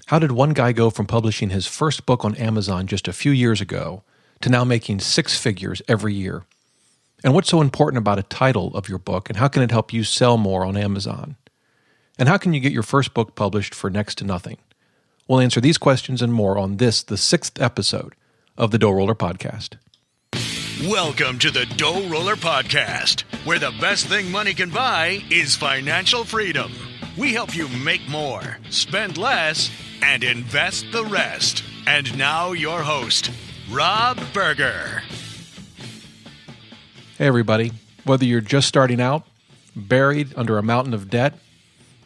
How did one guy go from publishing his first book on Amazon just a few years ago to now making six figures every year? And what's so important about a title of your book, and how can it help you sell more on Amazon? And how can you get your first book published for next to nothing? We'll answer these questions and more on this, the 6th episode of the DoughRoller Podcast. Welcome to the DoughRoller Podcast, where the best thing money can buy is financial freedom. We help you make more, spend less, and invest the rest. And now your host, Rob Berger. Hey everybody, whether you're just starting out, buried under a mountain of debt,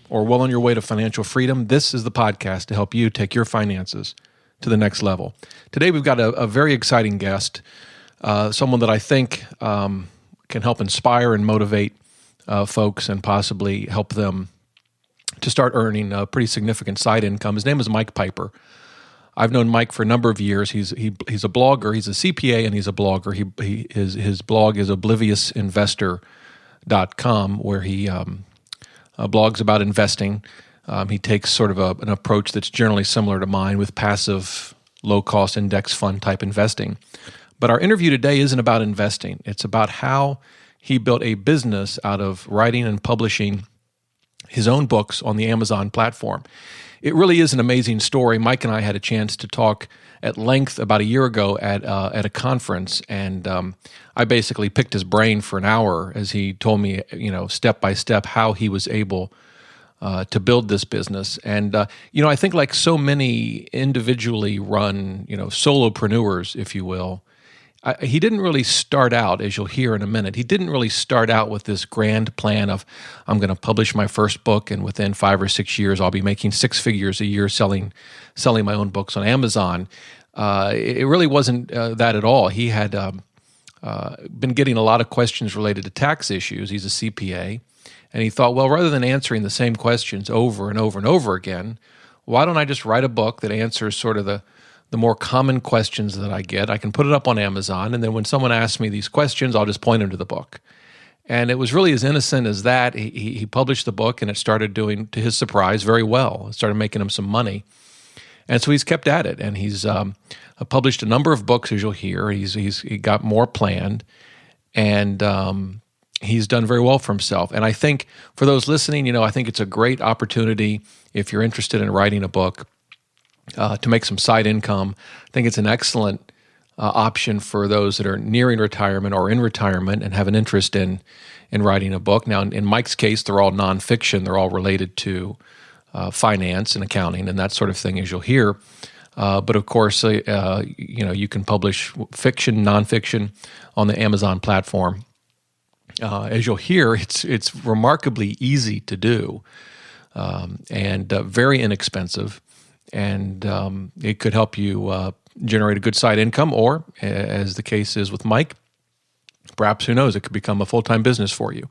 or well on your way to financial freedom, this is the podcast to help you take your finances to the next level. Today we've got a very exciting guest, someone that I think can help inspire and motivate folks and possibly help them to start earning a pretty significant side income. His name is Mike Piper. I've known Mike for a number of years. He's a blogger. He's a CPA and he's a blogger. His blog is obliviousInvestor.com, where he blogs about investing. He takes sort of an approach that's generally similar to mine with passive, low-cost index fund type investing. But our interview today isn't about investing. It's about how he built a business out of writing and publishing his own books on the Amazon platform. It really is an amazing story. Mike and I had a chance to talk at length about a year ago at a conference, and I basically picked his brain for an hour as he told me, step by step, how he was able to build this business. And I think like so many individually run, solopreneurs, if you will, he didn't really start out, as you'll hear in a minute, he didn't really start out with this grand plan of, I'm going to publish my first book, and within 5 or 6 years, I'll be making six figures a year selling my own books on Amazon. It really wasn't that at all. He had been getting a lot of questions related to tax issues. He's a CPA, and he thought, well, rather than answering the same questions over and over and over again, why don't I just write a book that answers sort of the more common questions that I get? I can put it up on Amazon, and then when someone asks me these questions, I'll just point them to the book. And it was really as innocent as that. He published the book, and it started doing, to his surprise, very well. It started making him some money. And so he's kept at it, and he's published a number of books, as you'll hear. He got more planned, and he's done very well for himself. And I think for those listening, I think it's a great opportunity if you're interested in writing a book to make some side income. I think it's an excellent option for those that are nearing retirement or in retirement and have an interest in writing a book. Now, in Mike's case, they're all nonfiction. They're all related to finance and accounting and that sort of thing, as you'll hear. But of course, you can publish fiction, nonfiction on the Amazon platform. As you'll hear, it's remarkably easy to do and very inexpensive. And it could help you generate a good side income, or, as the case is with Mike, perhaps, who knows, it could become a full-time business for you.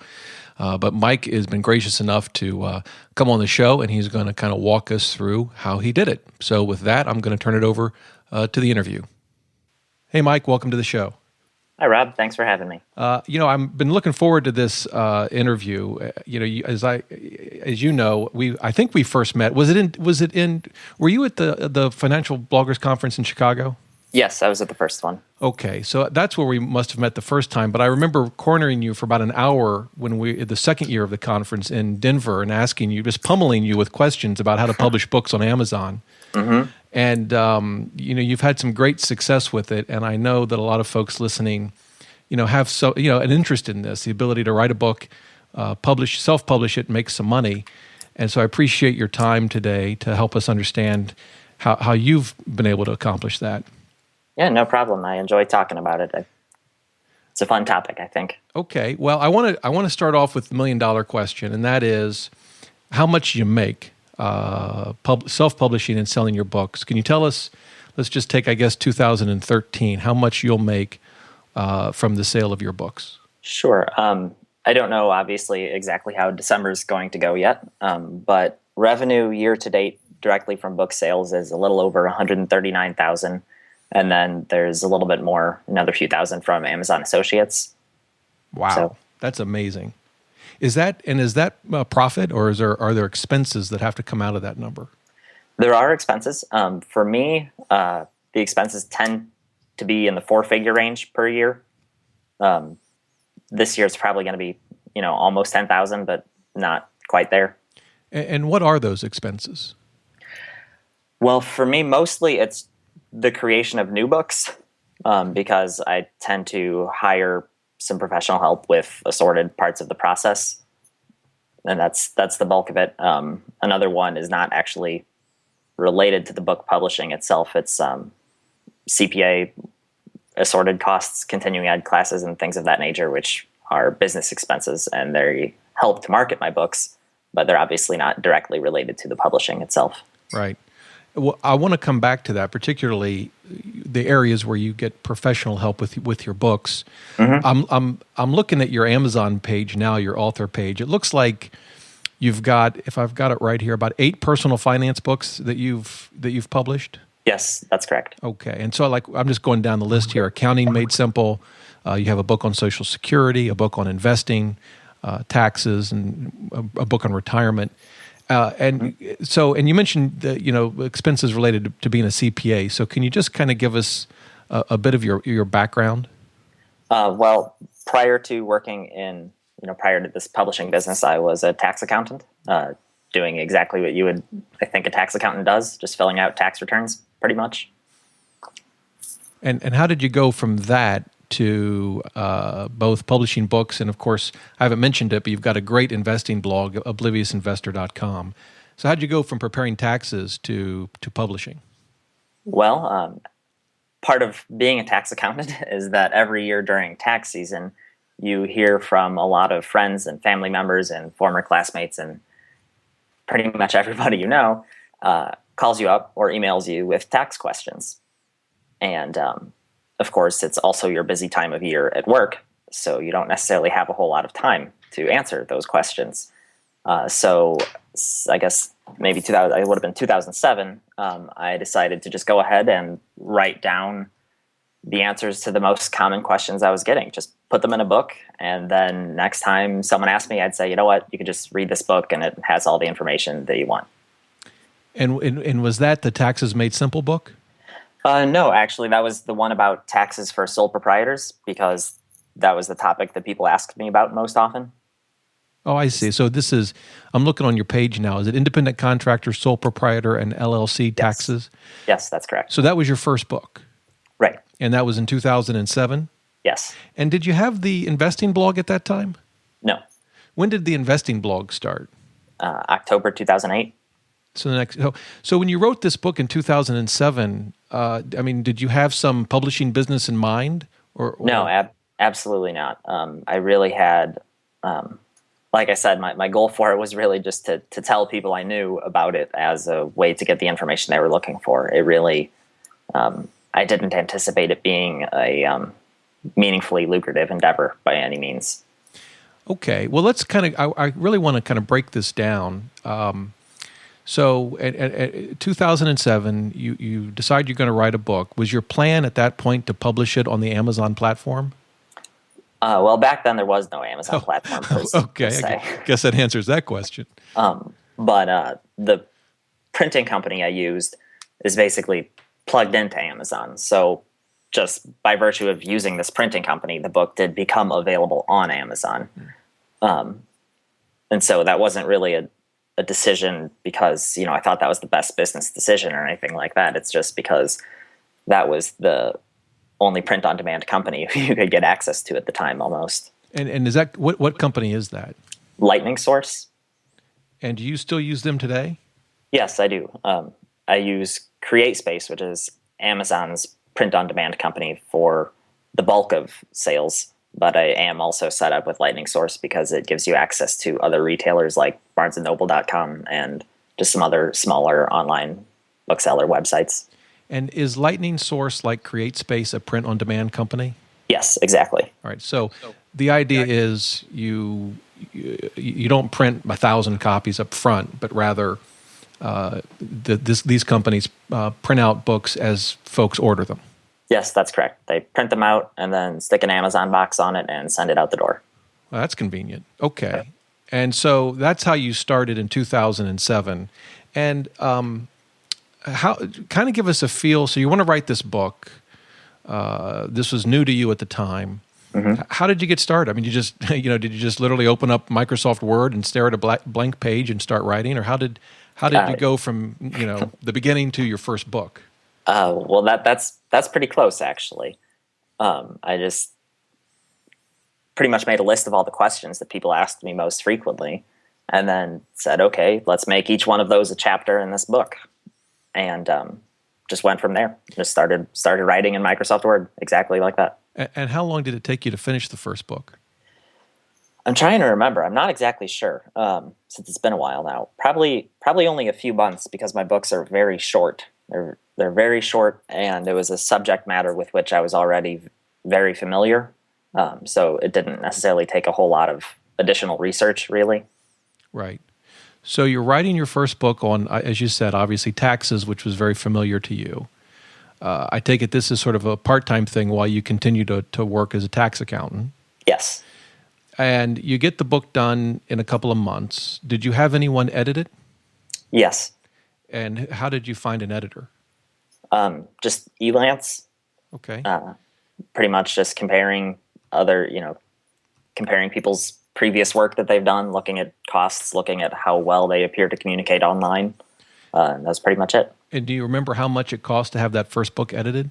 But Mike has been gracious enough to come on the show, and he's going to kind of walk us through how he did it. So with that, I'm going to turn it over to the interview. Hey, Mike, welcome to the show. Hi, Rob. Thanks for having me. I've been looking forward to this interview. I think we first met. Were you at the Financial Bloggers Conference in Chicago? Yes, I was at the first one. Okay, so that's where we must have met the first time. But I remember cornering you for about an hour the second year of the conference in Denver, and asking you, just pummeling you with questions about how to publish books on Amazon. Mm-hmm. And you've had some great success with it, and I know that a lot of folks listening, have an interest in this, the ability to write a book, self-publish it, make some money. And so I appreciate your time today to help us understand how you've been able to accomplish that. Yeah, no problem. I enjoy talking about it. It's a fun topic, I think. Okay. Well, I want to start off with the $1 million question, and that is how much you make self-publishing and selling your books. Can you tell us, let's just take, 2013, how much you'll make from the sale of your books? Sure. I don't know, obviously, exactly how December is going to go yet, but revenue year to date directly from book sales is a little over $139,000. And then there's a little bit more, another few thousand from Amazon Associates. Wow, so, that's amazing. Is that a profit, or are there expenses that have to come out of that number? There are expenses. For me, the expenses tend to be in the four-figure range per year. This year it's probably going to be, almost 10,000, but not quite there. And what are those expenses? Well, for me, mostly it's the creation of new books, because I tend to hire some professional help with assorted parts of the process, and that's the bulk of it. Another one is not actually related to the book publishing itself. It's CPA, assorted costs, continuing ed classes, and things of that nature, which are business expenses, and they help to market my books, but they're obviously not directly related to the publishing itself. Right. Well, I want to come back to that, particularly the areas where you get professional help with your books. Mm-hmm. I'm looking at your Amazon page now, your author page. It looks like you've got, if I've got it right here, about 8 personal finance books that you've published. Yes, that's correct. Okay, and so I'm just going down the list here. Accounting Made Simple. You have a book on Social Security, a book on investing, taxes, and a book on retirement. And you mentioned the expenses related to being a CPA. So can you just kind of give us a bit of your background? Well, prior to working prior to this publishing business, I was a tax accountant, doing exactly what I think a tax accountant does, just filling out tax returns, pretty much. And how did you go from that to both publishing books, and of course, I haven't mentioned it, but you've got a great investing blog, obliviousinvestor.com. So how'd you go from preparing taxes to publishing? Well, part of being a tax accountant is that every year during tax season, you hear from a lot of friends and family members and former classmates, and pretty much everybody calls you up or emails you with tax questions. And of course, it's also your busy time of year at work, so you don't necessarily have a whole lot of time to answer those questions. So I guess maybe it would have been 2007, I decided to just go ahead and write down the answers to the most common questions I was getting, just put them in a book, and then next time someone asked me, I'd say, you know what, you could just read this book and it has all the information that you want. And was that the Taxes Made Simple book? No, actually, that was the one about taxes for sole proprietors, because that was the topic that people asked me about most often. Oh, I see. So I'm looking on your page now. Is it independent contractor, sole proprietor, and LLC taxes? Yes, that's correct. So that was your first book? Right. And that was in 2007? Yes. And did you have the investing blog at that time? No. When did the investing blog start? October 2008. So when you wrote this book in 2007, did you have some publishing business in mind? Or? No, absolutely not. I really had, like I said, my goal for it was really just to tell people I knew about it as a way to get the information they were looking for. It really, I didn't anticipate it being a meaningfully lucrative endeavor by any means. Okay, well, let's I really want to kind of break this down. So at 2007, you decide you're going to write a book. Was your plan at that point to publish it on the Amazon platform? Well, back then there was no Amazon platform. Okay, I guess that answers that question. But the printing company I used is basically plugged into Amazon. So just by virtue of using this printing company, the book did become available on Amazon. And so that wasn't really a decision because, I thought that was the best business decision or anything like that. It's just because that was the only print-on-demand company you could get access to at the time almost. And is that, what company is that? Lightning Source. And do you still use them today? Yes, I do. I use CreateSpace, which is Amazon's print-on-demand company for the bulk of sales. But I am also set up with Lightning Source because it gives you access to other retailers like BarnesandNoble.com and just some other smaller online bookseller websites. And is Lightning Source like CreateSpace a print-on-demand company? Yes, exactly. All right. So the idea is you don't print 1,000 copies up front, but rather these companies print out books as folks order them. Yes, that's correct. They print them out and then stick an Amazon box on it and send it out the door. Well, that's convenient. Okay. And so that's how you started in 2007. And how kind of give us a feel. So you want to write this book. This was new to you at the time. Mm-hmm. How did you get started? I mean, you just did you just literally open up Microsoft Word and stare at a blank page and start writing, or how did you go from the beginning to your first book? Well, that's pretty close, actually. I just pretty much made a list of all the questions that people asked me most frequently, and then said, okay, let's make each one of those a chapter in this book, and just went from there. Just started writing in Microsoft Word, exactly like that. And how long did it take you to finish the first book? I'm trying to remember. I'm not exactly sure, since it's been a while now. Probably only a few months, because my books are very short. They're very short, and it was a subject matter with which I was already very familiar. So it didn't necessarily take a whole lot of additional research, really. Right. So you're writing your first book on, as you said, obviously taxes, which was very familiar to you. I take it this is sort of a part-time thing while you continue to work as a tax accountant. Yes. And you get the book done in a couple of months. Did you have anyone edit it? Yes. And how did you find an editor? Just Elance. Okay. Pretty much just comparing people's previous work that they've done, looking at costs, looking at how well they appear to communicate online. And that's pretty much it. And do you remember how much it cost to have that first book edited?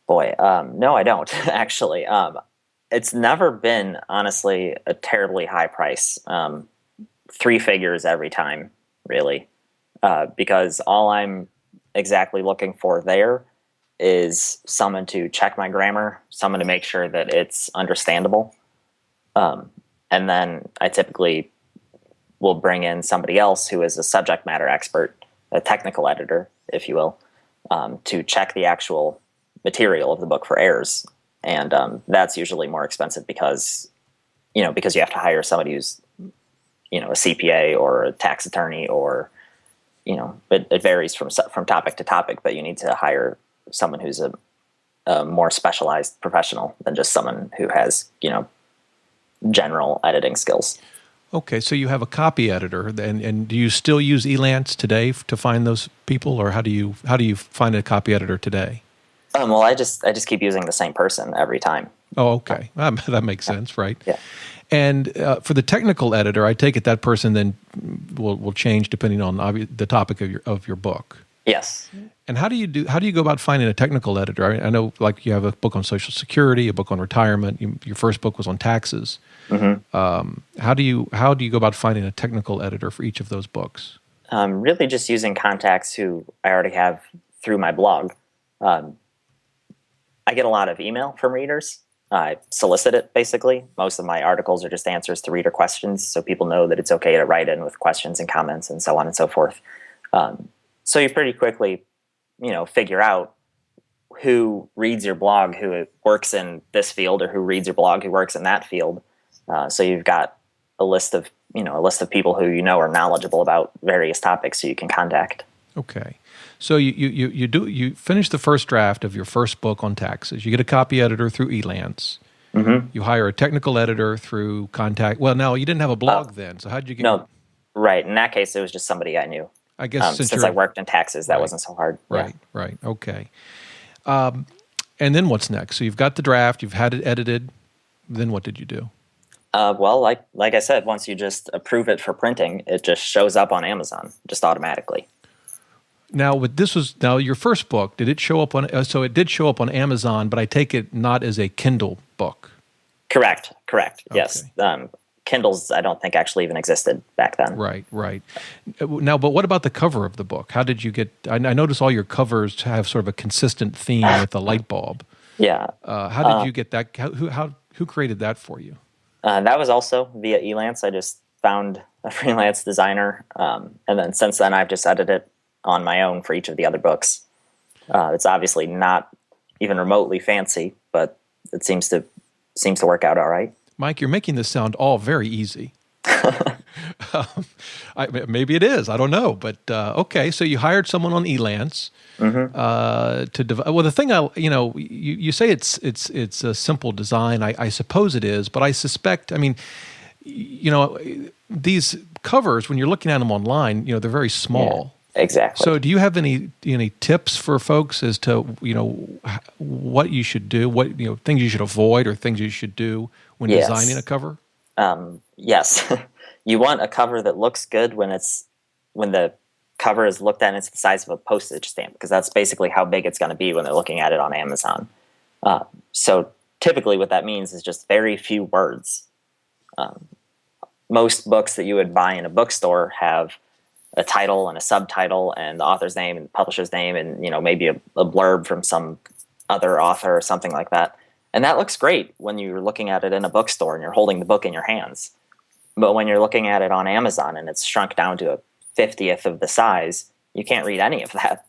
Boy, no, I don't, actually. It's never been, honestly, a terribly high price. 3 figures every time, really. Because all I'm exactly looking for there is someone to check my grammar, someone to make sure that it's understandable. And then I typically will bring in somebody else who is a subject matter expert, a technical editor, if you will, to check the actual material of the book for errors. And that's usually more expensive because you have to hire somebody who's, a CPA or a tax attorney, or, it varies from topic to topic, but you need to hire someone who's a more specialized professional than just someone who has, general editing skills. Okay, so you have a copy editor, and do you still use Elance today to find those people, or how do you find a copy editor today? Well, I just keep using the same person every time. Oh, okay, that makes sense, right? Yeah. And for the technical editor, I take it that person then will change depending on the topic of your book. Yes. And how do you go about finding a technical editor? I know, like, you have a book on Social Security, a book on retirement. Your first book was on taxes. Mm-hmm. How do you go about finding a technical editor for each of those books? Really, just using contacts who I already have through my blog. I get a lot of email from readers. I solicit it, basically. Most of my articles are just answers to reader questions, so people know that it's okay to write in with questions and comments and so on and so forth. So you pretty quickly, figure out who reads your blog, who works in this field, or who reads your blog, who works in that field. So you've got a list of people who are knowledgeable about various topics, so you can contact. Okay. So you finish the first draft of your first book on taxes. You get a copy editor through Elance. Mm-hmm. You hire a technical editor through contact. Well, no, you didn't have a blog then. So how did you get? No, right. In that case, it was just somebody I knew. I guess since I worked in taxes, that wasn't so hard. Right. Okay. And then what's next? So you've got the draft. You've had it edited. Then what did you do? Well, like I said, once you just approve it for printing, it just shows up on Amazon just automatically. Now, your first book. Did it show up on? So it did show up on Amazon, but I take it not as a Kindle book. Correct. Okay. Yes. Kindles, I don't think actually even existed back then. Right. Now, but what about the cover of the book? How did you get? I notice all your covers have sort of a consistent theme with the light bulb. Yeah. How did you get that? Who created that for you? That was also via Elance. I just found a freelance designer, and then since then I've just edited it on my own for each of the other books. It's obviously not even remotely fancy, but it seems to work out all right. Mike, you're making this sound all very easy. Maybe it is. I don't know. But okay, so you hired someone on Elance mm-hmm. Well, the thing you say it's a simple design. I suppose it is, but I suspect. I mean, these covers when you're looking at them online, they're very small. Yeah. Exactly. So, do you have any tips for folks as to what you should do, what things you should avoid, or things you should do when Yes. designing a cover? Yes. You want a cover that looks good when the cover is looked at and it's the size of a postage stamp, because that's basically how big it's going to be when they're looking at it on Amazon. So typically what that means is just very few words. Most books that you would buy in a bookstore have a title and a subtitle and the author's name and the publisher's name and maybe a blurb from some other author or something like that. And that looks great when you're looking at it in a bookstore and you're holding the book in your hands. But when you're looking at it on Amazon and it's shrunk down to a 50th of the size, you can't read any of that.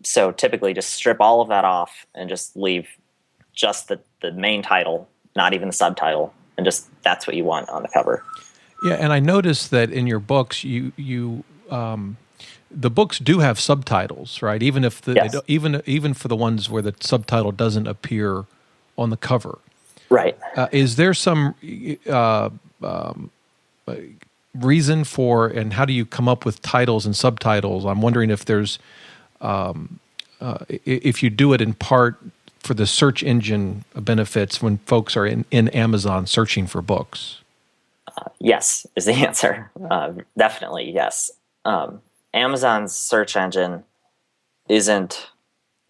So typically just strip all of that off and just leave just the main title, not even the subtitle, and just that's what you want on the cover. Yeah, and I noticed that in your books, the books do have subtitles, right? Even if Yes. even for the ones where the subtitle doesn't appear on the cover. Right. Is there some reason for, and how do you come up with titles and subtitles? I'm wondering if there's if you do it in part for the search engine benefits when folks are in Amazon searching for books. Yes, is the answer. Definitely yes. Amazon's search engine isn't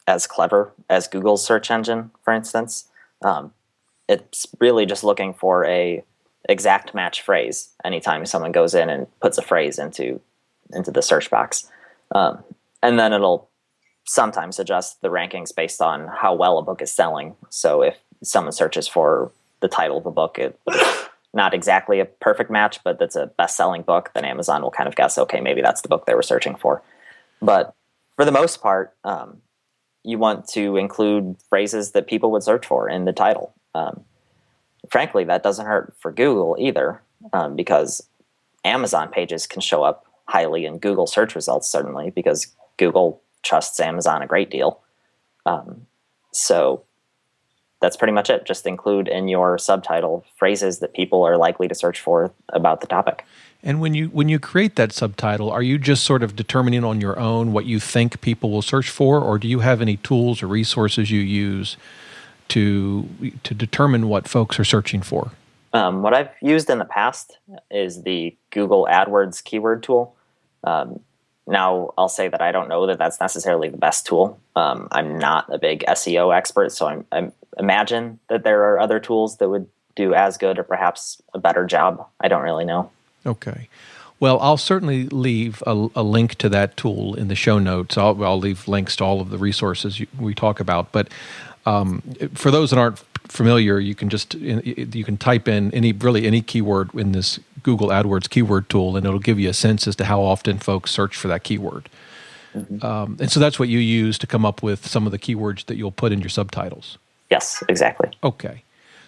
as clever as Google's search engine, for instance. It's really just looking for a exact match phrase anytime someone goes in and puts a phrase into the search box. And then it'll sometimes adjust the rankings based on how well a book is selling. So if someone searches for the title of a book, it's not exactly a perfect match, but that's a best-selling book, then Amazon will kind of guess, okay, maybe that's the book they were searching for. But for the most part, you want to include phrases that people would search for in the title. Frankly, that doesn't hurt for Google either, because Amazon pages can show up highly in Google search results, certainly, because Google trusts Amazon a great deal. So that's pretty much it. Just include in your subtitle phrases that people are likely to search for about the topic. And when you create that subtitle, are you just sort of determining on your own what you think people will search for, or do you have any tools or resources you use to determine what folks are searching for? What I've used in the past is the Google Adwords keyword tool. Now, I'll say that I don't know that that's necessarily the best tool. I'm not a big SEO expert, so I imagine that there are other tools that would do as good or perhaps a better job. I don't really know. Okay. Well, I'll certainly leave a link to that tool in the show notes. I'll leave links to all of the resources we talk about. But for those that aren't familiar, you can type in any keyword in this Google AdWords keyword tool, and it'll give you a sense as to how often folks search for that keyword. Mm-hmm. And so that's what you use to come up with some of the keywords that you'll put in your subtitles. Yes, exactly. Okay.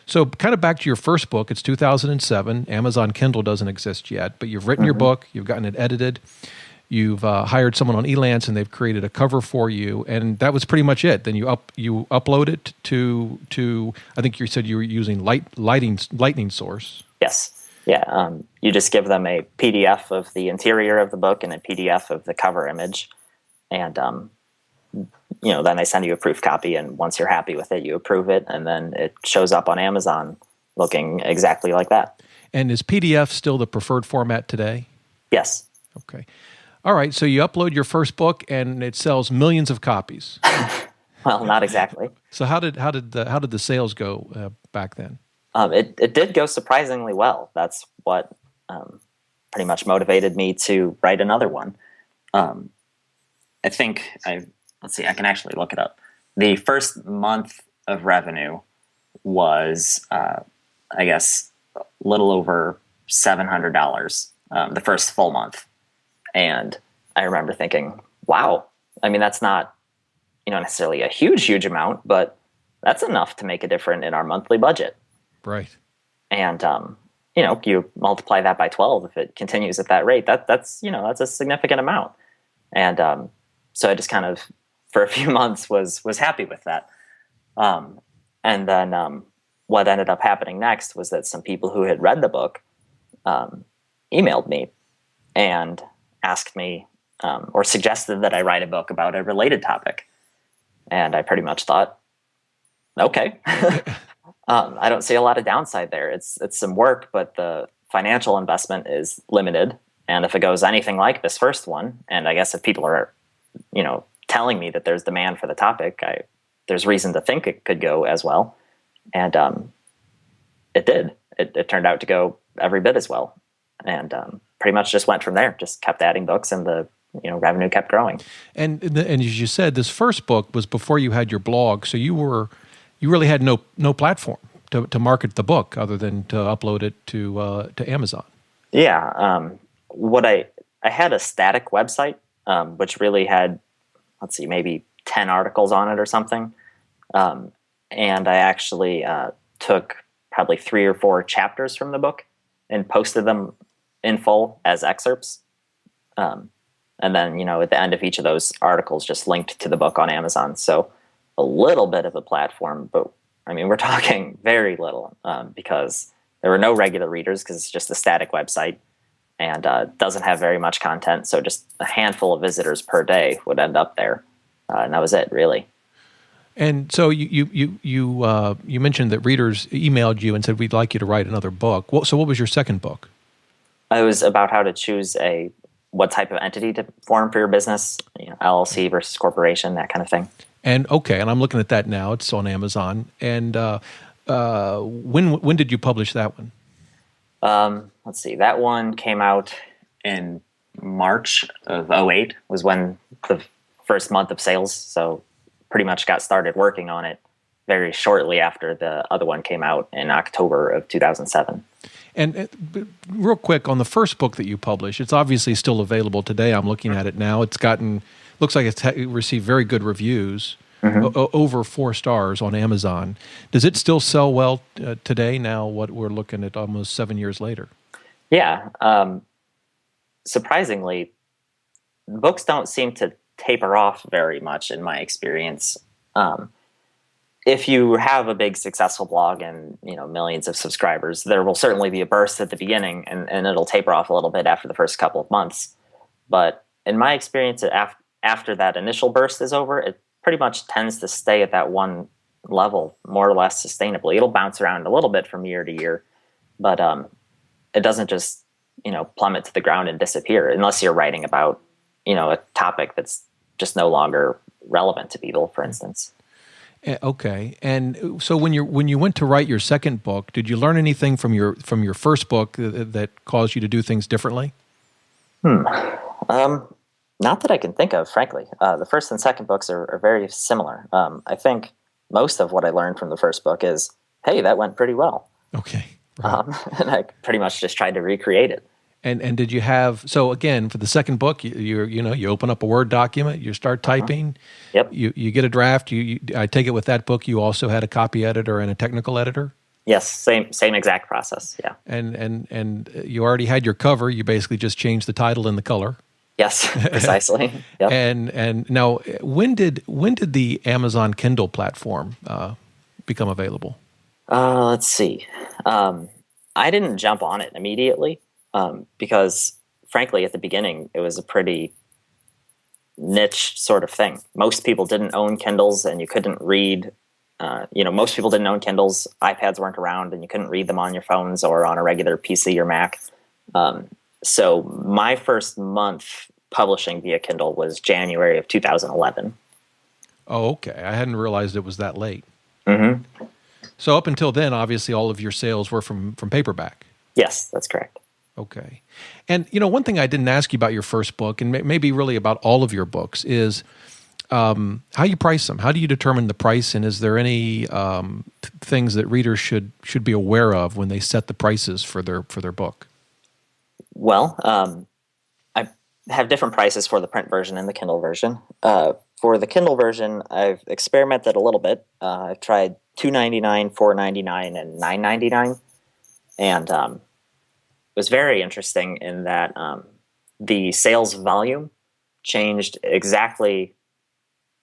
So kind of back to your first book. It's 2007. Amazon Kindle doesn't exist yet, but you've written your book. You've gotten it edited. You've hired someone on Elance, and they've created a cover for you, and that was pretty much it. Then you upload it to I think you said you were using Lightning Source. Yes. Yeah. You just give them a PDF of the interior of the book and a PDF of the cover image, and then they send you a proof copy. And once you're happy with it, you approve it, and then it shows up on Amazon looking exactly like that. And is PDF still the preferred format today? Yes. Okay. All right. So you upload your first book, and it sells millions of copies. Well, not exactly. So how did the sales go back then? It did go surprisingly well. That's what pretty much motivated me to write another one. I think let's see, I can actually look it up. The first month of revenue was, I guess, a little over $700, the first full month. And I remember thinking, wow, I mean, that's not, necessarily a huge amount, but that's enough to make a difference in our monthly budget. Right. And, you multiply that by 12, if it continues at that rate, that's a significant amount. And so I just kind of, for a few months, was happy with that. And then what ended up happening next was that some people who had read the book emailed me and asked me or suggested that I write a book about a related topic. And I pretty much thought, okay. I don't see a lot of downside there. It's some work, but the financial investment is limited. And if it goes anything like this first one, and I guess if people are, telling me that there's demand for the topic, there's reason to think it could go as well. And it did. It turned out to go every bit as well. And pretty much just went from there. Just kept adding books, and the revenue kept growing. And as you said, this first book was before you had your blog, so you really had no platform to market the book other than to upload it to Amazon. Yeah. I had a static website, which really had, maybe 10 articles on it or something. And I actually took probably 3 or 4 chapters from the book and posted them in full as excerpts. And then, at the end of each of those articles, just linked to the book on Amazon. So a little bit of a platform, but we're talking very little because there were no regular readers because it's just a static website and doesn't have very much content. So just a handful of visitors per day would end up there. And that was it, really. And so you mentioned that readers emailed you and said, we'd like you to write another book. So what was your second book? It was about how to choose what type of entity to form for your business, LLC versus corporation, that kind of thing. And and I'm looking at that now. It's on Amazon. And when did you publish that one? Let's see. That one came out in March of 2008 was when the first month of sales. So pretty much got started working on it very shortly after the other one came out in October of 2007. And real quick, on the first book that you published, it's obviously still available today. I'm looking at it now. Looks like it's received very good reviews, over 4 stars on Amazon. Does it still sell well today, now what we're looking at almost 7 years later? Yeah. Surprisingly, books don't seem to taper off very much in my experience. If you have a big successful blog and millions of subscribers, there will certainly be a burst at the beginning, and it'll taper off a little bit after the first couple of months. But in my experience, after that initial burst is over, it pretty much tends to stay at that one level more or less sustainably. It'll bounce around a little bit from year to year, but it doesn't just plummet to the ground and disappear unless you're writing about a topic that's just no longer relevant to people, for instance. Okay. And so when you went to write your second book, did you learn anything from your first book that caused you to do things differently? Not that I can think of, frankly. The first and second books are very similar. I think most of what I learned from the first book is, hey, that went pretty well. Okay. Right. And I pretty much just tried to recreate it. And did you have, so again, for the second book, you open up a Word document, you start typing, Yep. You get a draft. I take it with that book, you also had a copy editor and a technical editor? Yes, same exact process, yeah. And you already had your cover, you basically just changed the title and the color. Yes, precisely. Yep. And now, when did the Amazon Kindle platform become available? Let's see. I didn't jump on it immediately. Because frankly, at the beginning, it was a pretty niche sort of thing. Most people didn't own Kindles and you couldn't read, most people didn't own Kindles. iPads weren't around and you couldn't read them on your phones or on a regular PC or Mac. So my first month publishing via Kindle was January of 2011. Oh, okay. I hadn't realized it was that late. Mm-hmm. So up until then, obviously, all of your sales were from paperback. Yes, that's correct. Okay. And, one thing I didn't ask you about your first book, and maybe really about all of your books, is how you price them. How do you determine the price, and is there any things that readers should be aware of when they set the prices for their book? Well, I have different prices for the print version and the Kindle version. For the Kindle version, I've experimented a little bit. I've tried $2.99, $4.99, and $9.99, and it was very interesting in that the sales volume changed exactly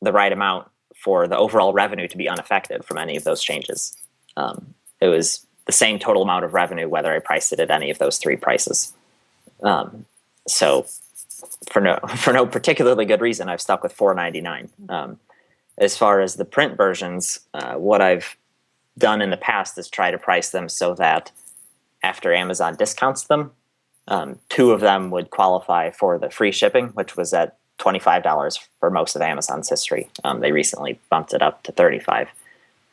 the right amount for the overall revenue to be unaffected from any of those changes. It was the same total amount of revenue whether I priced it at any of those 3 prices. So for no particularly good reason, I've stuck with $4.99. As far as the print versions, what I've done in the past is try to price them so that after Amazon discounts them, two of them would qualify for the free shipping, which was at $25 for most of Amazon's history. They recently bumped it up to $35.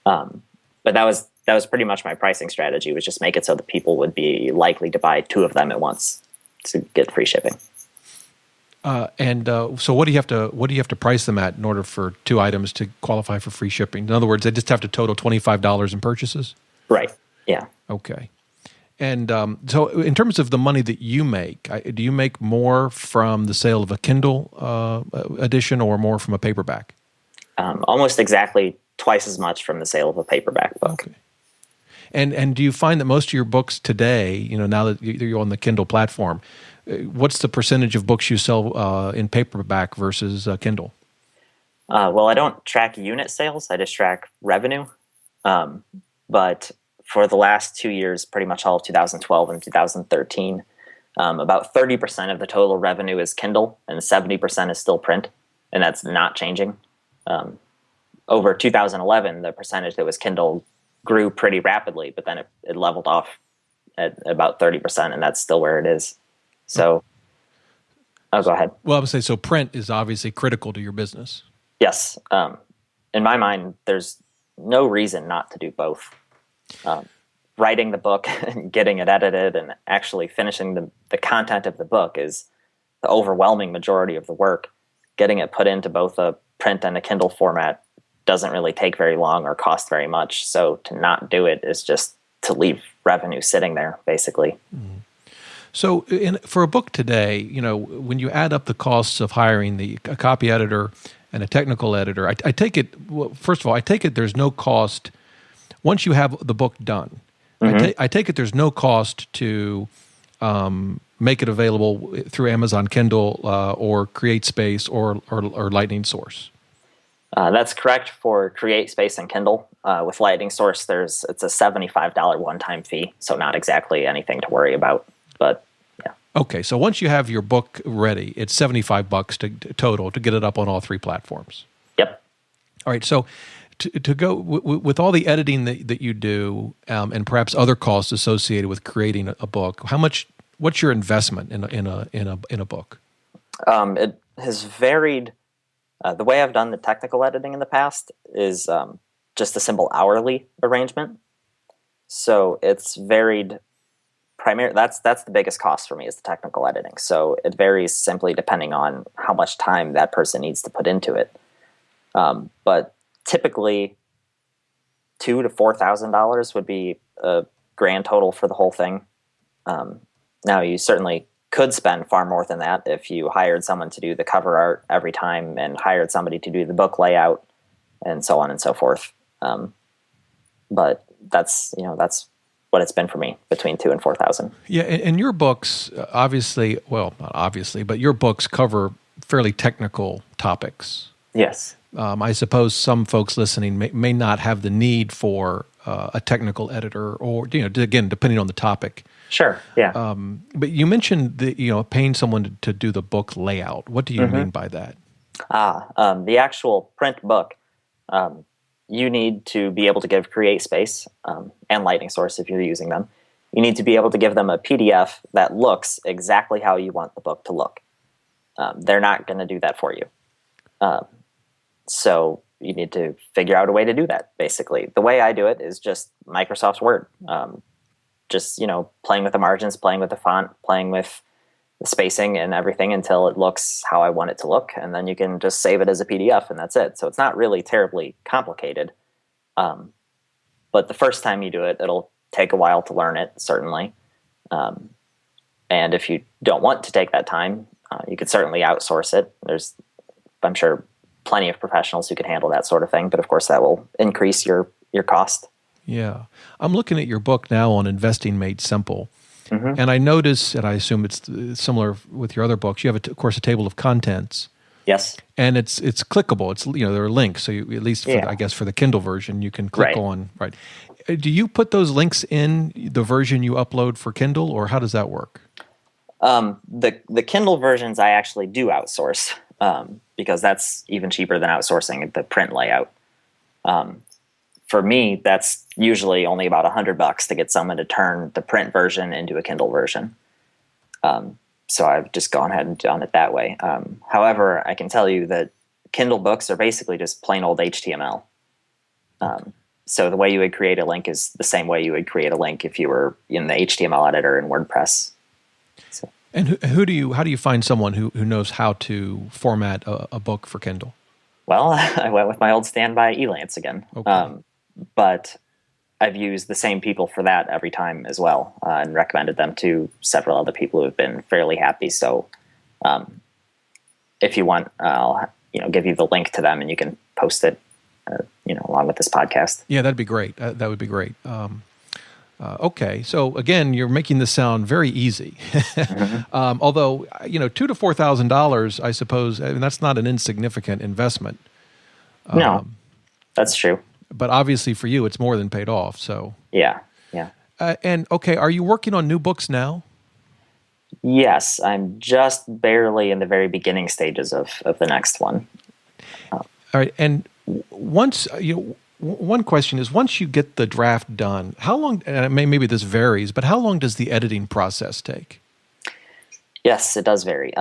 But that was pretty much my pricing strategy, was just make it so that people would be likely to buy two of them at once to get free shipping. So what do you have to price them at in order for two items to qualify for free shipping? In other words, they just have to total $25 in purchases? Right. Yeah. Okay. And so in terms of the money that you make, do you make more from the sale of a Kindle edition or more from a paperback? Almost exactly twice as much from the sale of a paperback book. Okay. And do you find that most of your books today, now that you're on the Kindle platform, what's the percentage of books you sell in paperback versus Kindle? Well, I don't track unit sales. I just track revenue. But for the last 2 years, pretty much all of 2012 and 2013, about 30% of the total revenue is Kindle and 70% is still print, and that's not changing. Over 2011, the percentage that was Kindle grew pretty rapidly, but then it leveled off at about 30%, and that's still where it is. So, go ahead. Well, I would say, so print is obviously critical to your business. Yes. In my mind, there's no reason not to do both. Writing the book and getting it edited and actually finishing the content of the book is the overwhelming majority of the work. Getting it put into both a print and a Kindle format doesn't really take very long or cost very much. So to not do it is just to leave revenue sitting there, basically. Mm-hmm. So for a book today, when you add up the costs of hiring a copy editor and a technical editor, I take it, well, first of all, I take it there's no cost once you have the book done. Mm-hmm. I take it there's no cost to make it available through Amazon Kindle or CreateSpace or Lightning Source. That's correct for CreateSpace and Kindle. With Lightning Source, it's a $75 one-time fee, so not exactly anything to worry about. But yeah. Okay, so once you have your book ready, it's $75 total to get it up on all three platforms. Yep. All right, so to go with all the editing that you do, and perhaps other costs associated with creating a book, what's your investment in a book? It has varied. The way I've done the technical editing in the past is just a simple hourly arrangement. So it's varied. That's the biggest cost for me, is the technical editing. So it varies simply depending on how much time that person needs to put into it. But typically, $2,000 to $4,000 would be a grand total for the whole thing. Now, you certainly could spend far more than that if you hired someone to do the cover art every time and hired somebody to do the book layout and so on and so forth. But that's what it's been for me, between $2,000 and $4,000. Yeah, and your books, obviously, well, not obviously, but your books cover fairly technical topics. Yes. I suppose some folks listening may not have the need for a technical editor, or again, depending on the topic. Sure. Yeah. But you mentioned paying someone to do the book layout. What do you mm-hmm. mean by that? The actual print book, you need to be able to give CreateSpace and Lightning Source if you're using them. You need to be able to give them a PDF that looks exactly how you want the book to look. They're not going to do that for you. So you need to figure out a way to do that, basically. The way I do it is just Microsoft Word. Just, playing with the margins, playing with the font, playing with the spacing and everything until it looks how I want it to look. And then you can just save it as a PDF and that's it. So it's not really terribly complicated. But the first time you do it, it'll take a while to learn it, certainly. And if you don't want to take that time, you could certainly outsource it. There's, I'm sure, plenty of professionals who can handle that sort of thing. But of course, that will increase your cost. Yeah. I'm looking at your book now on Investing Made Simple. Mm-hmm. And I notice, and I assume it's similar with your other books, you have, of course, a table of contents. Yes. And it's clickable. It's there are links. So you, at least, I guess, for the Kindle version, you can click on. Right. Do you put those links in the version you upload for Kindle, or how does that work? The Kindle versions I actually do outsource because that's even cheaper than outsourcing the print layout. For me, that's usually only about $100 to get someone to turn the print version into a Kindle version. So I've just gone ahead and done it that way. However, I can tell you that Kindle books are basically just plain old HTML. So the way you would create a link is the same way you would create a link if you were in the HTML editor in WordPress. So. And how do you find someone who knows how to format a book for Kindle? Well, I went with my old standby Elance again. Okay. But I've used the same people for that every time as well, and recommended them to several other people who have been fairly happy. So if you want, I'll give you the link to them and you can post it along with this podcast. Yeah, that'd be great. That would be great. Okay, so again, you're making this sound very easy. Mm-hmm. Although $2,000 to $4,000, I suppose, that's not an insignificant investment. No, that's true. But obviously, for you, it's more than paid off. So yeah. And okay, are you working on new books now? Yes, I'm just barely in the very beginning stages of the next one. All right, and once one question is, once you get the draft done, how long, and maybe this varies, but how long does the editing process take? Yes, it does vary.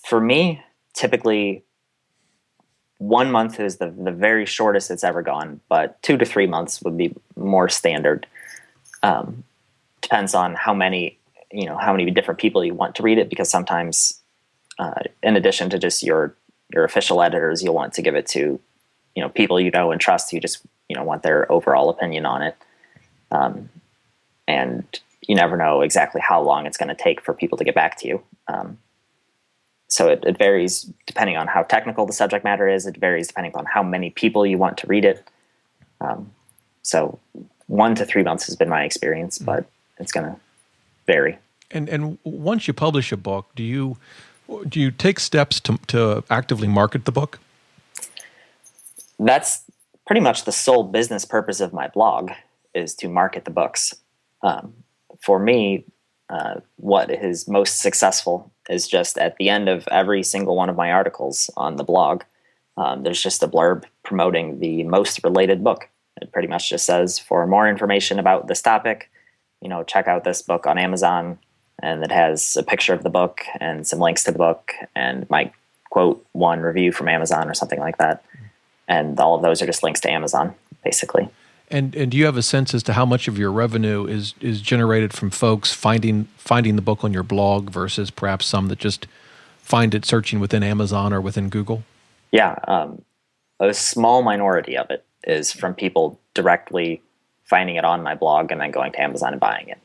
For me, typically 1 month is the very shortest it's ever gone, but 2 to 3 months would be more standard. Depends on how many different people you want to read it, because sometimes, in addition to just your official editors, you'll want to give it to people you know and trust who just want their overall opinion on it. And you never know exactly how long it's going to take for people to get back to you. So it varies depending on how technical the subject matter is. It varies depending on how many people you want to read it. So 1 to 3 months has been my experience, but it's going to vary. And once you publish a book, do you take steps to actively market the book? That's pretty much the sole business purpose of my blog, is to market the books. For me, what is most successful is just at the end of every single one of my articles on the blog, there's just a blurb promoting the most related book. It pretty much just says, for more information about this topic, check out this book on Amazon. And it has a picture of the book and some links to the book and my quote one review from Amazon or something like that. And all of those are just links to Amazon, basically. And do you have a sense as to how much of your revenue is generated from folks finding the book on your blog versus perhaps some that just find it searching within Amazon or within Google? Yeah, a small minority of it is from people directly finding it on my blog and then going to Amazon and buying it.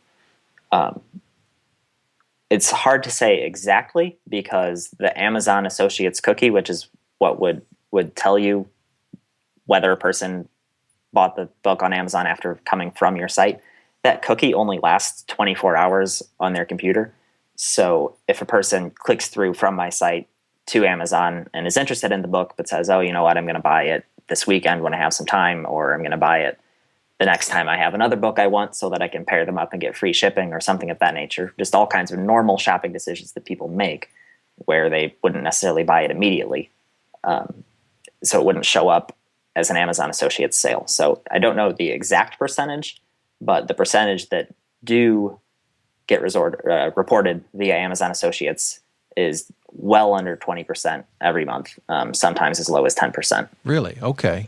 It's hard to say exactly, because the Amazon Associates cookie, which is what would tell you whether a person bought the book on Amazon after coming from your site, that cookie only lasts 24 hours on their computer. So if a person clicks through from my site to Amazon and is interested in the book, but says, oh, you know what, I'm going to buy it this weekend when I have some time, or I'm going to buy it the next time I have another book I want so that I can pair them up and get free shipping or something of that nature. Just all kinds of normal shopping decisions that people make where they wouldn't necessarily buy it immediately. So it wouldn't show up as an Amazon Associates sale. So I don't know the exact percentage, but the percentage that do get reported via Amazon Associates is well under 20% every month, sometimes as low as 10%. Really? Okay.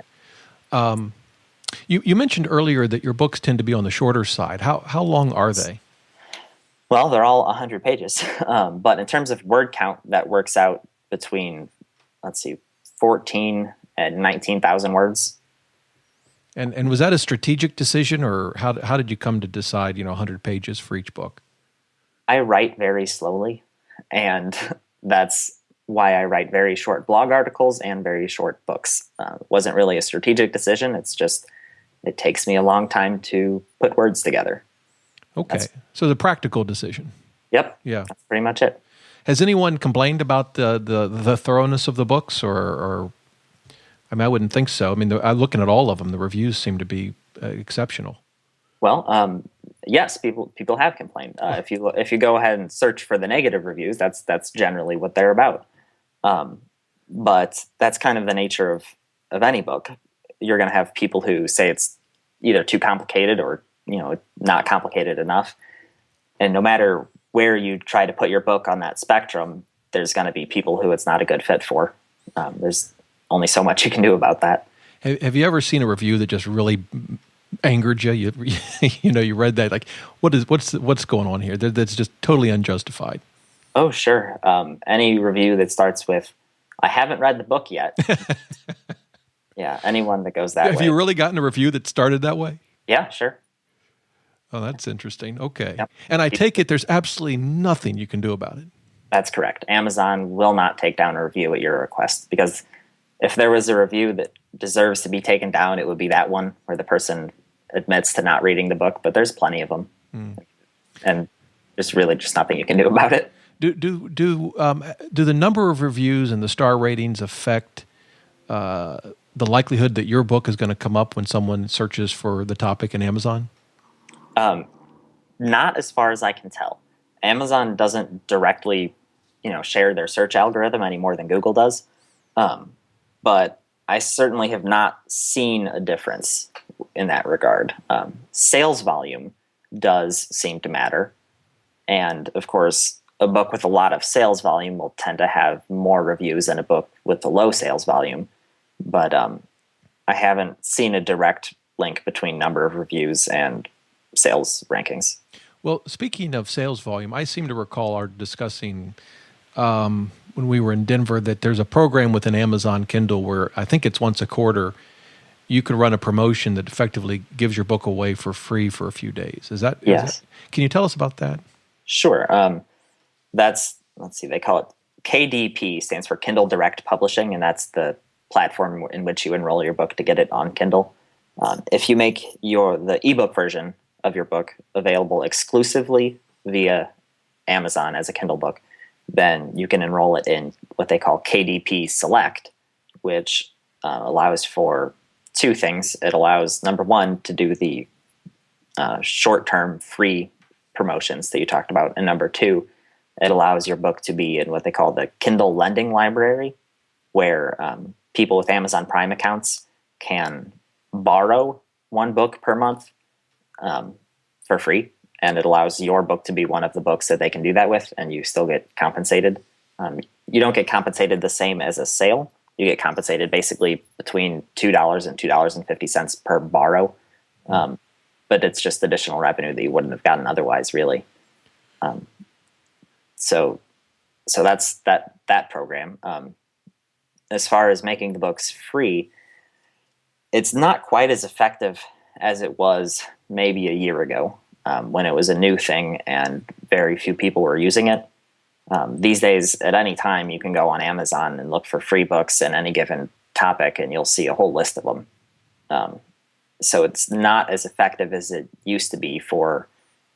You mentioned earlier that your books tend to be on the shorter side. How long are they? Well, they're all 100 pages. But in terms of word count, that works out between, 14 and 19,000 words. And was that a strategic decision, or how did you come to decide 100 pages for each book? I write very slowly, and that's why I write very short blog articles and very short books. It wasn't really a strategic decision. It's just, it takes me a long time to put words together. Okay. So the practical decision. Yep. Yeah. That's pretty much it. Has anyone complained about the thoroughness of the books, or I mean, I wouldn't think so. I mean, looking at all of them, the reviews seem to be exceptional. Well, Yes, people have complained. If you go ahead and search for the negative reviews, that's generally what they're about. But that's kind of the nature of any book. You're going to have people who say it's either too complicated or not complicated enough. And no matter where you try to put your book on that spectrum, there's going to be people who it's not a good fit for. There's only so much you can do about that. Have you ever seen a review that just really angered you? You read that, like, what's going on here? That's just totally unjustified. Oh, sure. Any review that starts with, "I haven't read the book yet." Yeah, anyone that goes that way. Have you really gotten a review that started that way? Yeah, sure. Oh, that's interesting. Okay. Yep. And I take it there's absolutely nothing you can do about it. That's correct. Amazon will not take down a review at your request, because if there was a review that deserves to be taken down, it would be that one where the person admits to not reading the book, but there's plenty of them. And there's really just nothing you can do about it. Do the number of reviews and the star ratings affect the likelihood that your book is going to come up when someone searches for the topic in Amazon? Not as far as I can tell. Amazon doesn't directly, share their search algorithm any more than Google does. But I certainly have not seen a difference in that regard. Sales volume does seem to matter. And of course, a book with a lot of sales volume will tend to have more reviews than a book with a low sales volume. But I haven't seen a direct link between number of reviews and sales rankings. Well, speaking of sales volume, I seem to recall our discussing when we were in Denver that there's a program within Amazon Kindle where I think it's once a quarter you can run a promotion that effectively gives your book away for free for a few days. Yes. Can you tell us about that? Sure. Let's see, they call it KDP, stands for Kindle Direct Publishing, and that's the platform in which you enroll your book to get it on Kindle. If you make the ebook version of your book available exclusively via Amazon as a Kindle book, then you can enroll it in what they call KDP Select, which allows for two things. It allows, number one, to do the short-term free promotions that you talked about, and number two, it allows your book to be in what they call the Kindle Lending Library, where people with Amazon Prime accounts can borrow one book per month for free, and it allows your book to be one of the books that they can do that with, and you still get compensated. You don't get compensated the same as a sale. You get compensated basically between $2 and $2.50 per borrow, but it's just additional revenue that you wouldn't have gotten otherwise, really. So that's that program. As far as making the books free, it's not quite as effective as it was maybe a year ago, when it was a new thing and very few people were using it. These days, at any time, you can go on Amazon and look for free books in any given topic, and you'll see a whole list of them. So it's not as effective as it used to be for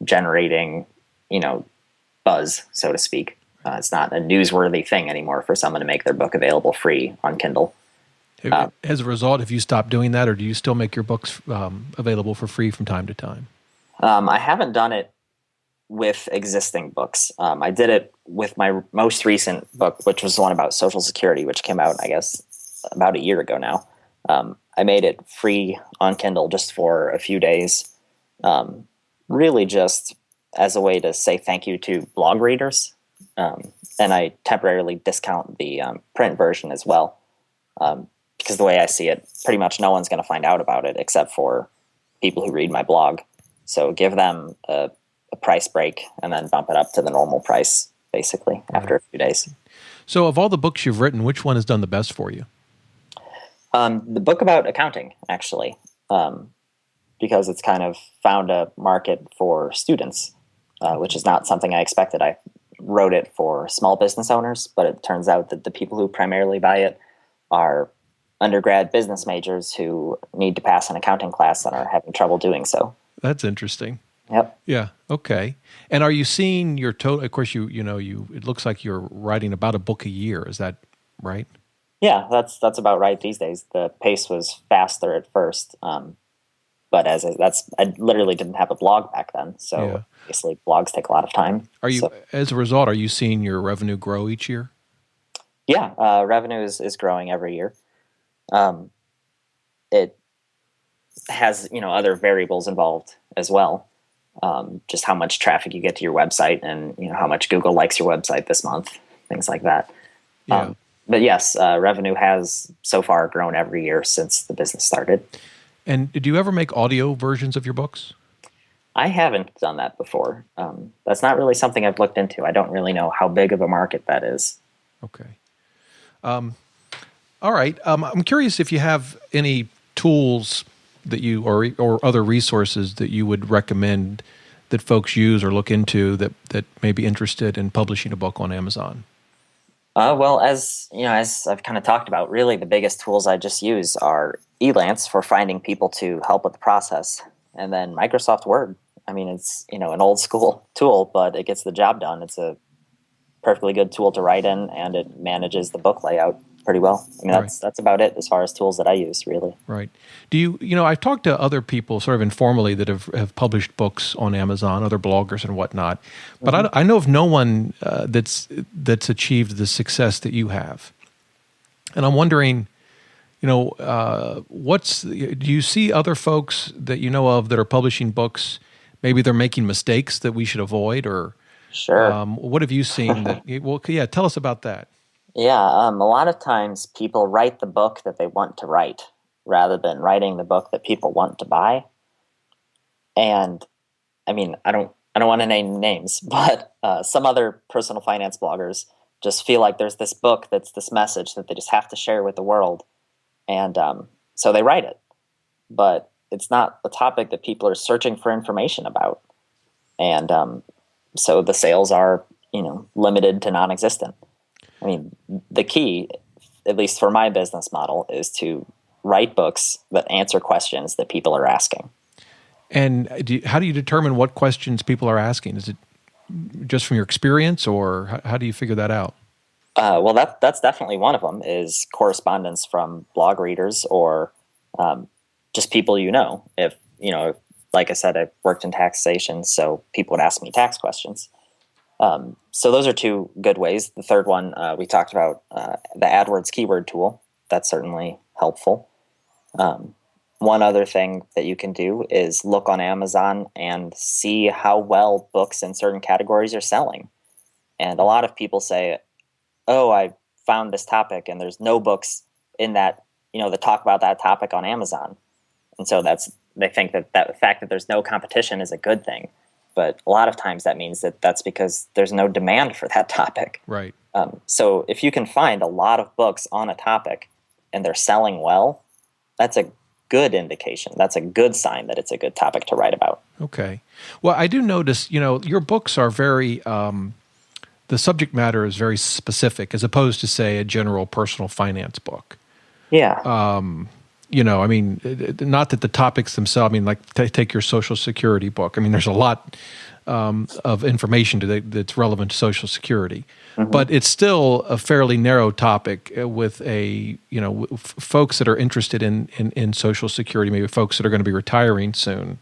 generating, buzz, so to speak. It's not a newsworthy thing anymore for someone to make their book available free on Kindle. As a result, have you stopped doing that, or do you still make your books available for free from time to time? I haven't done it with existing books. I did it with my most recent book, which was the one about Social Security, which came out, I guess, about a year ago now. I made it free on Kindle just for a few days, really just as a way to say thank you to blog readers. And I temporarily discount the print version as well, because the way I see it, pretty much no one's going to find out about it except for people who read my blog. So give them a price break and then bump it up to the normal price, basically, after a few days. So of all the books you've written, which one has done the best for you? The book about accounting, actually, because it's kind of found a market for students, which is not something I expected. I wrote it for small business owners, but it turns out that the people who primarily buy it are undergrad business majors who need to pass an accounting class and are having trouble doing so. That's interesting. Yep. Yeah. Okay. And are you seeing your total? Of course, you it looks like you're writing about a book a year. Is that right? Yeah, that's about right these days. The pace was faster at first, But I literally didn't have a blog back then, so Yeah. obviously blogs take a lot of time. As a result, are you seeing your revenue grow each year? Yeah, revenue is growing every year. It has other variables involved as well. Just how much traffic you get to your website, and how much Google likes your website this month, things like that. Yeah. But yes, revenue has so far grown every year since the business started. And did you ever make audio versions of your books? I haven't done that before. That's not really something I've looked into. I don't really know how big of a market that is. Okay. All right. I'm curious if you have any tools that you or other resources that you would recommend that folks use or look into that may be interested in publishing a book on Amazon. Well, as I've kind of talked about, really the biggest tools I just use are Elance for finding people to help with the process, and then Microsoft Word. I mean, it's an old school tool, but it gets the job done. It's a perfectly good tool to write in, and it manages the book layout pretty well. I mean, that's about it as far as tools that I use, really. Right. Do you I've talked to other people sort of informally that have published books on Amazon, other bloggers and whatnot, but I know of no one that's achieved the success that you have. And I'm wondering, do you see other folks that you know of that are publishing books? Maybe they're making mistakes that we should avoid, or Sure. What have you seen that? Well, yeah, tell us about that. Yeah, a lot of times people write the book that they want to write rather than writing the book that people want to buy. And I mean, I don't want to name names, but some other personal finance bloggers just feel like there's this book that's this message that they just have to share with the world, and so they write it. But it's not a topic that people are searching for information about, and so the sales are limited to non-existent. I mean, the key, at least for my business model, is to write books that answer questions that people are asking. And how do you determine what questions people are asking? Is it just from your experience, or how do you figure that out? Well, that's definitely one of them, is correspondence from blog readers or just people If like I said, I've worked in taxation, so people would ask me tax questions. So those are two good ways. The third one, we talked about the Adwords keyword tool. That's certainly helpful. One other thing that you can do is look on Amazon and see how well books in certain categories are selling. And a lot of people say, oh, I found this topic and there's no books in that, that talk about that topic on Amazon. And so they think that the fact that there's no competition is a good thing. But a lot of times that means that's because there's no demand for that topic. Right. So if you can find a lot of books on a topic and they're selling well, that's a good indication. That's a good sign that it's a good topic to write about. Okay. Well, I do notice, your books are very, the subject matter is very specific as opposed to, say, a general personal finance book. Yeah. I mean, not that the topics themselves, I mean, like take your Social Security book. I mean, there's a lot of information that's relevant to Social Security, but it's still a fairly narrow topic with folks that are interested in Social Security, maybe folks that are going to be retiring soon.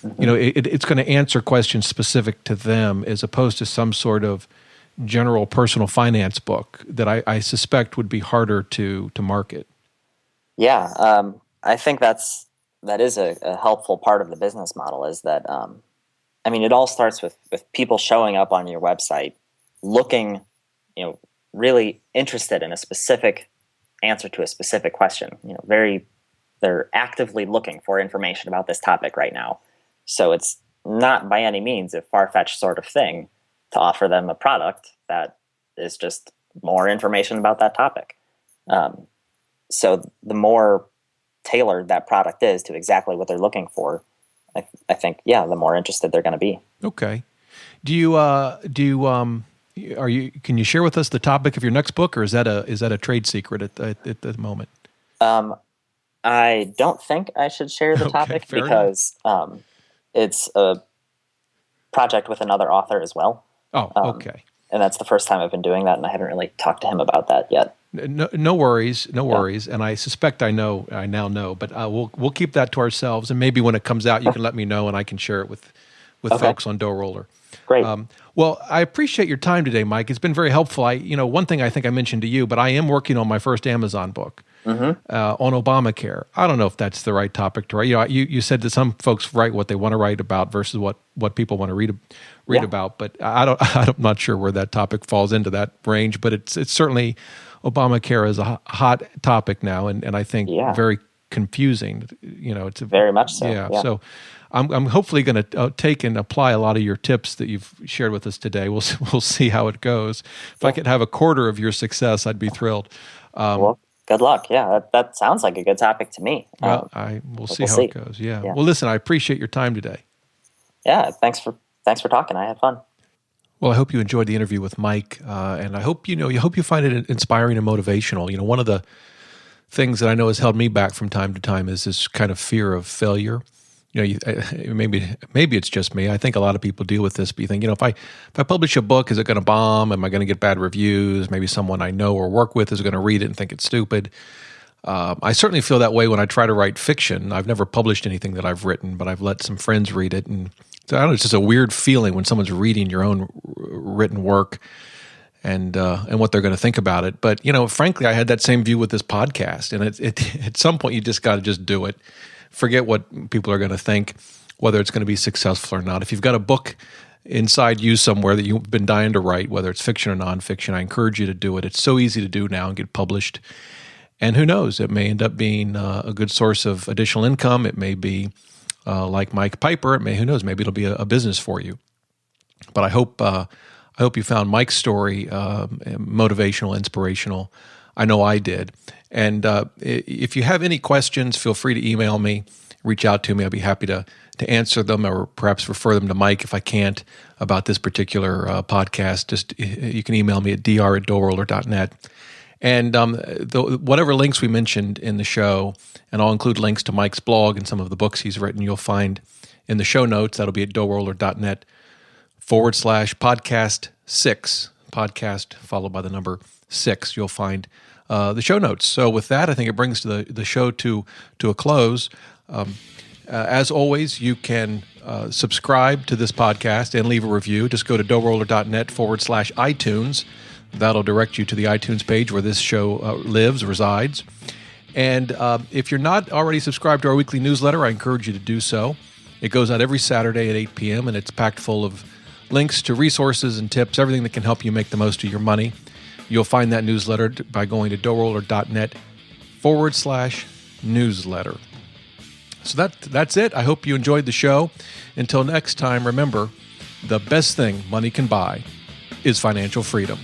It's going to answer questions specific to them as opposed to some sort of general personal finance book that I suspect would be harder to market. Yeah, I think that is a helpful part of the business model, is that, it all starts with people showing up on your website, looking, really interested in a specific answer to a specific question. They're actively looking for information about this topic right now. So it's not by any means a far-fetched sort of thing to offer them a product that is just more information about that topic. So the more tailored that product is to exactly what they're looking for, I think, the more interested they're going to be. Okay. Can you share with us the topic of your next book, or is that a trade secret at the moment? I don't think I should share the topic because it's a project with another author as well. Oh, okay. And that's the first time I've been doing that, and I haven't really talked to him about that yet. No worries, no worries. And I suspect I now know, but we'll keep that to ourselves. And maybe when it comes out, you can let me know, and I can share it with folks on DoughRoller. Great. Well, I appreciate your time today, Mike. It's been very helpful. One thing I think I mentioned to you, but I am working on my first Amazon book on Obamacare. I don't know if that's the right topic to write. You said that some folks write what they want to write about versus what people want to read about. But I'm not sure where that topic falls into that range. But it's certainly, Obamacare is a hot topic now, and I think very confusing. It's very much so. Yeah. So I'm hopefully going to take and apply a lot of your tips that you've shared with us today. We'll see how it goes. If I could have a quarter of your success, I'd be thrilled. Well, good luck. Yeah, that sounds like a good topic to me. Well, we'll see how it goes. Yeah. Well, listen, I appreciate your time today. Yeah. Thanks for talking. I had fun. Well, I hope you enjoyed the interview with Mike, and I hope you find it inspiring and motivational. One of the things that I know has held me back from time to time is this kind of fear of failure. Maybe it's just me. I think a lot of people deal with this. But you think, if I publish a book, is it going to bomb? Am I going to get bad reviews? Maybe someone I know or work with is going to read it and think it's stupid. I certainly feel that way when I try to write fiction. I've never published anything that I've written, but I've let some friends read it, and so I don't know. It's just a weird feeling when someone's reading your own written work and what they're going to think about it. But frankly, I had that same view with this podcast, and it at some point you just got to just do it. Forget what people are going to think, whether it's going to be successful or not. If you've got a book inside you somewhere that you've been dying to write, whether it's fiction or nonfiction, I encourage you to do it. It's so easy to do now and get published. And who knows, it may end up being a good source of additional income. It may be like Mike Piper. Who knows, maybe it'll be a business for you. But I hope you found Mike's story motivational, inspirational. I know I did. And if you have any questions, feel free to email me, reach out to me. I'll be happy to answer them, or perhaps refer them to Mike if I can't about this particular podcast. Just you can email me at dr@DoughRoller.net. And whatever links we mentioned in the show, and I'll include links to Mike's blog and some of the books he's written, you'll find in the show notes. That'll be at DoughRoller.net/podcast 6, podcast followed by the number 6. You'll find the show notes. So with that, I think it brings the show to a close. As always, you can subscribe to this podcast and leave a review. Just go to DoughRoller.net/iTunes. That'll direct you to the iTunes page where this show resides. And if you're not already subscribed to our weekly newsletter, I encourage you to do so. It goes out every Saturday at 8 p.m., and it's packed full of links to resources and tips, everything that can help you make the most of your money. You'll find that newsletter by going to DoughRoller.net/newsletter. So that's it. I hope you enjoyed the show. Until next time, remember, the best thing money can buy is financial freedom.